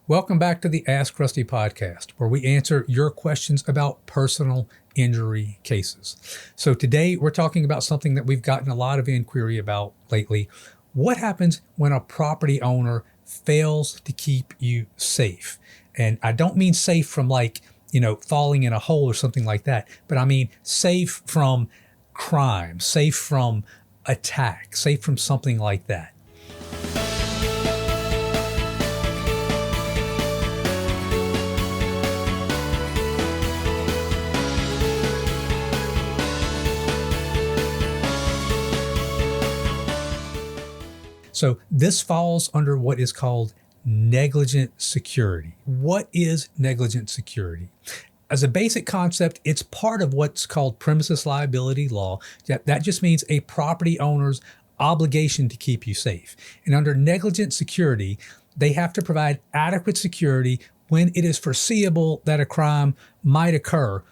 Welcome back to the Ask Rusty podcast, where we answer your questions about personal injury cases. So today we're talking about something that we've gotten a lot of inquiry about lately. What happens when a property owner fails to keep you safe? And I don't mean safe from falling in a hole or something like that, but I mean safe from crime, safe from attack, safe from something like that. So this falls under what is called negligent security. What is negligent security? As a basic concept, it's part of what's called premises liability law. That just means a property owner's obligation to keep you safe. And under negligent security, they have to provide adequate security when it is foreseeable that a crime might occur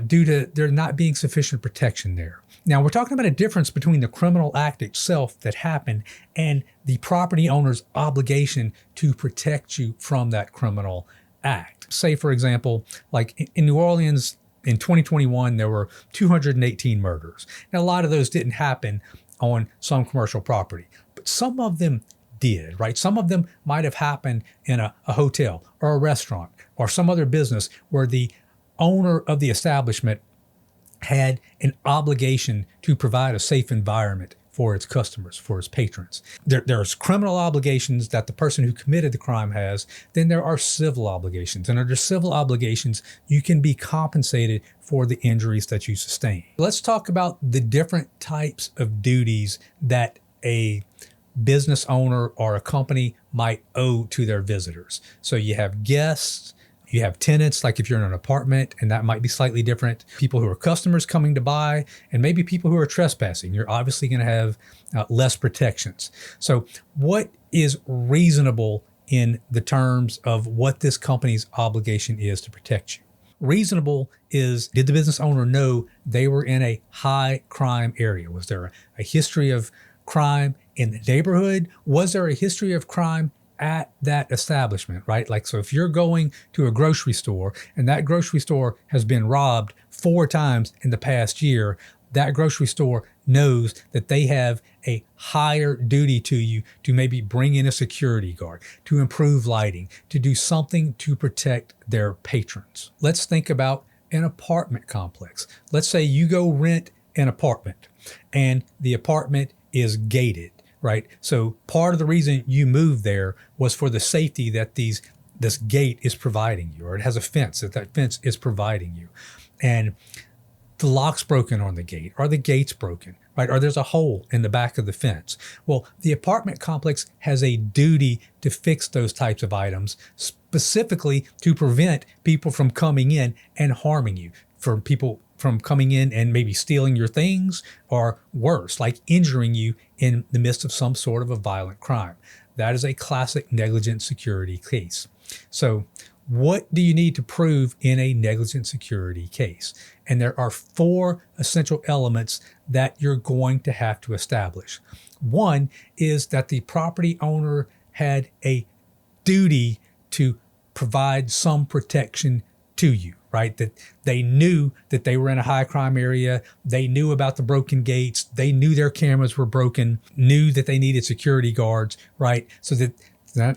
due to there not being sufficient protection there. Now, we're talking about a difference between the criminal act itself that happened and the property owner's obligation to protect you from that criminal act. Say, for example, like in New Orleans in 2021, there were 218 murders. Now, a lot of those didn't happen on some commercial property, but some of them did, right? Some of them might have happened in a hotel or a restaurant or some other business where the owner of the establishment had an obligation to provide a safe environment for its customers, for its patrons. There's criminal obligations that the person who committed the crime has. Then there are civil obligations. And under civil obligations, you can be compensated for the injuries that you sustain. Let's talk about the different types of duties that a business owner or a company might owe to their visitors. So you have guests, you have tenants, like if you're in an apartment, and that might be slightly different. People who are customers coming to buy, and maybe people who are trespassing. You're obviously going to have less protections. So what is reasonable in the terms of what this company's obligation is to protect you? Reasonable is, did the business owner know they were in a high crime area? Was there a history of crime in the neighborhood? Was there a history of crime at that establishment, right? Like, so if you're going to a grocery store and that grocery store has been robbed 4 times in the past year, that grocery store knows that they have a higher duty to you to maybe bring in a security guard, to improve lighting, to do something to protect their patrons. Let's think about an apartment complex. Let's say you go rent an apartment and the apartment is gated. Right. So part of the reason you moved there was for the safety that this gate is providing you, or it has a fence that fence is providing you. And the lock's broken on the gate, or the gate's broken, right? Or there's a hole in the back of the fence. Well, the apartment complex has a duty to fix those types of items, specifically to prevent people from coming in and harming you, for people from coming in and maybe stealing your things, or worse, like injuring you in the midst of some sort of a violent crime. That is a classic negligent security case. So what do you need to prove in a negligent security case? And there are 4 essential elements that you're going to have to establish. One is that the property owner had a duty to provide some protection to you, right? That they knew that they were in a high crime area. They knew about the broken gates. They knew their cameras were broken, knew that they needed security guards, right? So that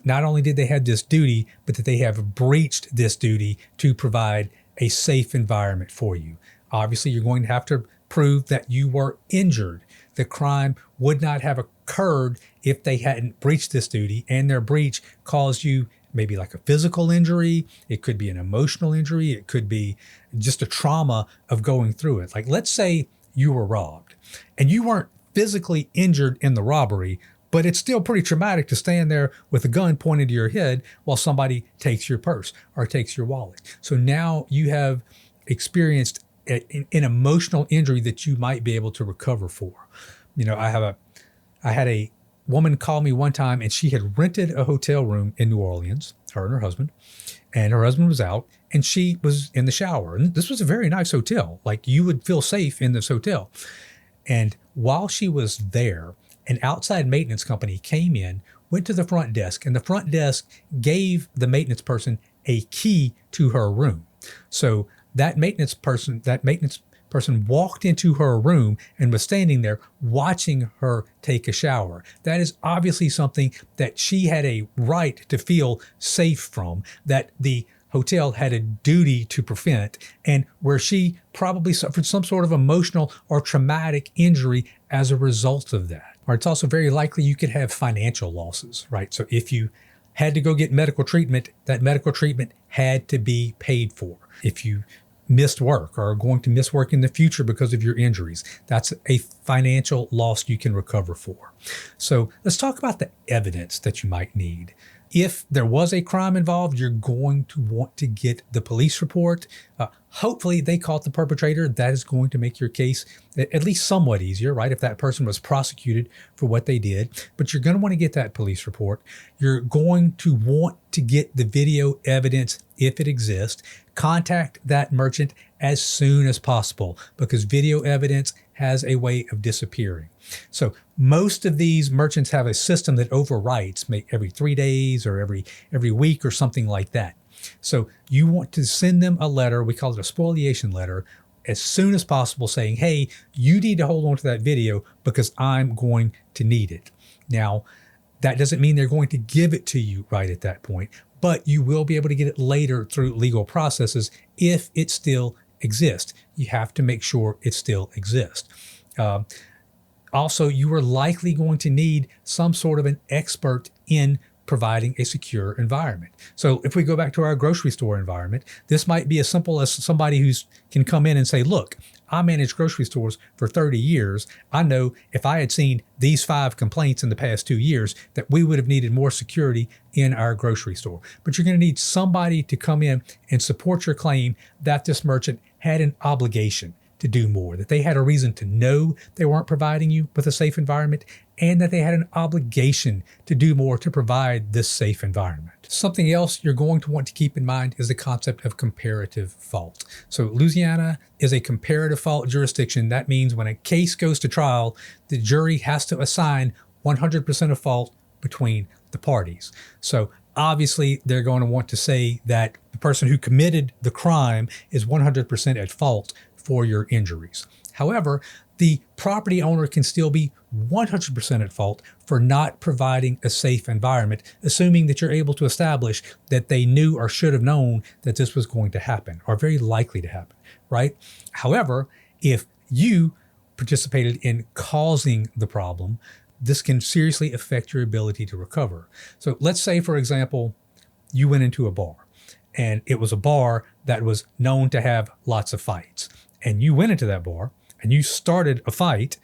not only did they have this duty, but that they have breached this duty to provide a safe environment for you. Obviously, you're going to have to prove that you were injured. The crime would not have occurred if they hadn't breached this duty, and their breach caused you maybe like a physical injury. It could be an emotional injury. It could be just a trauma of going through it. Like, let's say you were robbed and you weren't physically injured in the robbery, but it's still pretty traumatic to stand there with a gun pointed to your head while somebody takes your purse or takes your wallet. So now you have experienced an emotional injury that you might be able to recover for. You know, I had a woman call me one time, and she had rented a hotel room in New Orleans, her and her husband was out, and she was in the shower. And this was a very nice hotel. Like, you would feel safe in this hotel. And while she was there, an outside maintenance company came in went to the front desk, and the front desk gave the maintenance person a key to her room. So that maintenance person walked into her room and was standing there watching her take a shower. That is obviously something that she had a right to feel safe from, that the hotel had a duty to prevent, and where she probably suffered some sort of emotional or traumatic injury as a result of that. Or it's also very likely you could have financial losses, right? So if you had to go get medical treatment, that medical treatment had to be paid for. If you missed work or are going to miss work in the future because of your injuries, that's a financial loss you can recover for. So let's talk about the evidence that you might need. If there was a crime involved, you're going to want to get the police report. Hopefully they caught the perpetrator. That is going to make your case at least somewhat easier, right? If that person was prosecuted for what they did, but you're going to want to get that police report. You're going to want to get the video evidence if it exists. Contact that merchant as soon as possible because video evidence has a way of disappearing. So most of these merchants have a system that overwrites every 3 days or every week or something like that. So you want to send them a letter, we call it a spoliation letter, as soon as possible saying, hey, you need to hold on to that video because I'm going to need it. Now, that doesn't mean they're going to give it to you right at that point, but you will be able to get it later through legal processes if it still exists. You have to make sure it still exists. Also, you are likely going to need some sort of an expert in providing a secure environment. So if we go back to our grocery store environment, this might be as simple as somebody who can come in and say, look, I managed grocery stores for 30 years. I know if I had seen these 5 complaints in the past 2 years that we would have needed more security in our grocery store. But you're going to need somebody to come in and support your claim that this merchant had an obligation to do more, that they had a reason to know they weren't providing you with a safe environment, and that they had an obligation to do more to provide this safe environment. Something else you're going to want to keep in mind is the concept of comparative fault. So Louisiana is a comparative fault jurisdiction. That means when a case goes to trial, the jury has to assign 100% of fault between the parties. So obviously, they're going to want to say that the person who committed the crime is 100% at fault for your injuries. However, the property owner can still be 100% at fault for not providing a safe environment, assuming that you're able to establish that they knew or should have known that this was going to happen or very likely to happen, right? However, if you participated in causing the problem, this can seriously affect your ability to recover. So let's say, for example, you went into a bar and it was a bar that was known to have lots of fights. And you went into that bar and you started a fight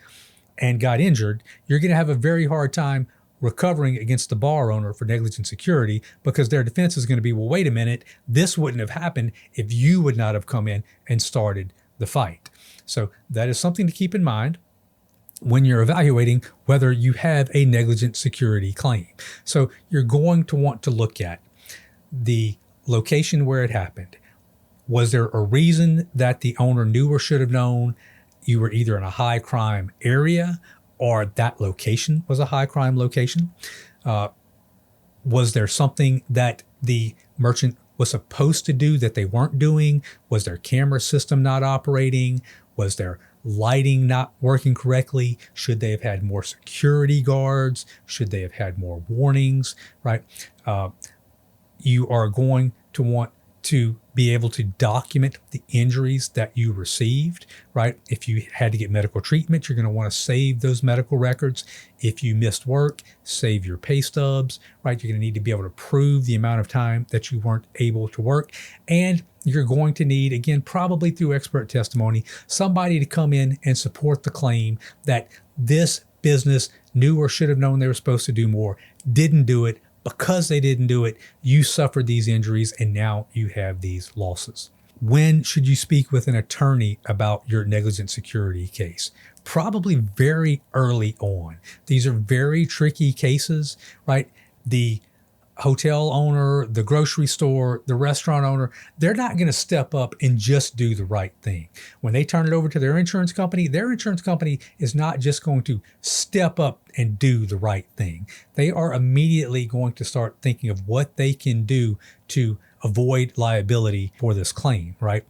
and got injured, you're going to have a very hard time recovering against the bar owner for negligent security because their defense is going to be, well, wait a minute, this wouldn't have happened if you would not have come in and started the fight. So that is something to keep in mind when you're evaluating whether you have a negligent security claim. So you're going to want to look at the location where it happened. Was there a reason that the owner knew or should have known you were either in a high crime area or that location was a high crime location? Was there something that the merchant was supposed to do that they weren't doing? Was their camera system not operating? Was their lighting not working correctly? Should they have had more security guards? Should they have had more warnings, right? You are going to want to be able to document the injuries that you received, right? If you had to get medical treatment, you're going to want to save those medical records. If you missed work, save your pay stubs, right? You're going to need to be able to prove the amount of time that you weren't able to work. And you're going to need, again, probably through expert testimony, somebody to come in and support the claim that this business knew or should have known they were supposed to do more, didn't do it. Because they didn't do it, you suffered these injuries and now you have these losses. When should you speak with an attorney about your negligent security case? Probably very early on. These are very tricky cases, right? The hotel owner, the grocery store, the restaurant owner, they're not going to step up and just do the right thing. When they turn it over to their insurance company is not just going to step up and do the right thing. They are immediately going to start thinking of what they can do to avoid liability for this claim, right?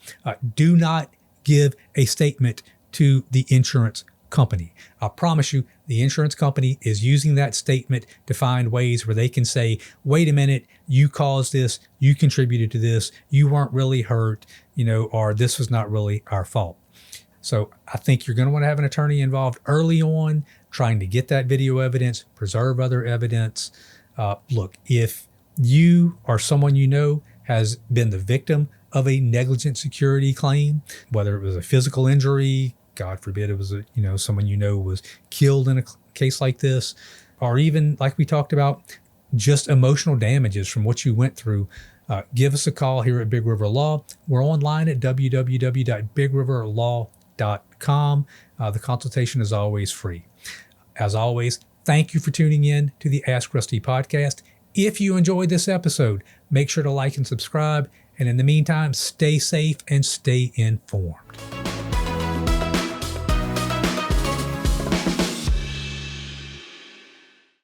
Do not give a statement to the insurance company. I promise you, the insurance company is using that statement to find ways where they can say, wait a minute, you caused this, you contributed to this, you weren't really hurt, or this was not really our fault. So I think you're going to want to have an attorney involved early on, trying to get that video evidence, preserve other evidence. Look, if you or someone has been the victim of a negligent security claim, whether it was a physical injury, God forbid it was someone was killed in a case like this, or even like we talked about, just emotional damages from what you went through, give us a call here at Big River Law. We're online at www.bigriverlaw.com. The consultation is always free. As always, thank you for tuning in to the Ask Rusty podcast. If you enjoyed this episode, make sure to like and subscribe. And in the meantime, stay safe and stay informed.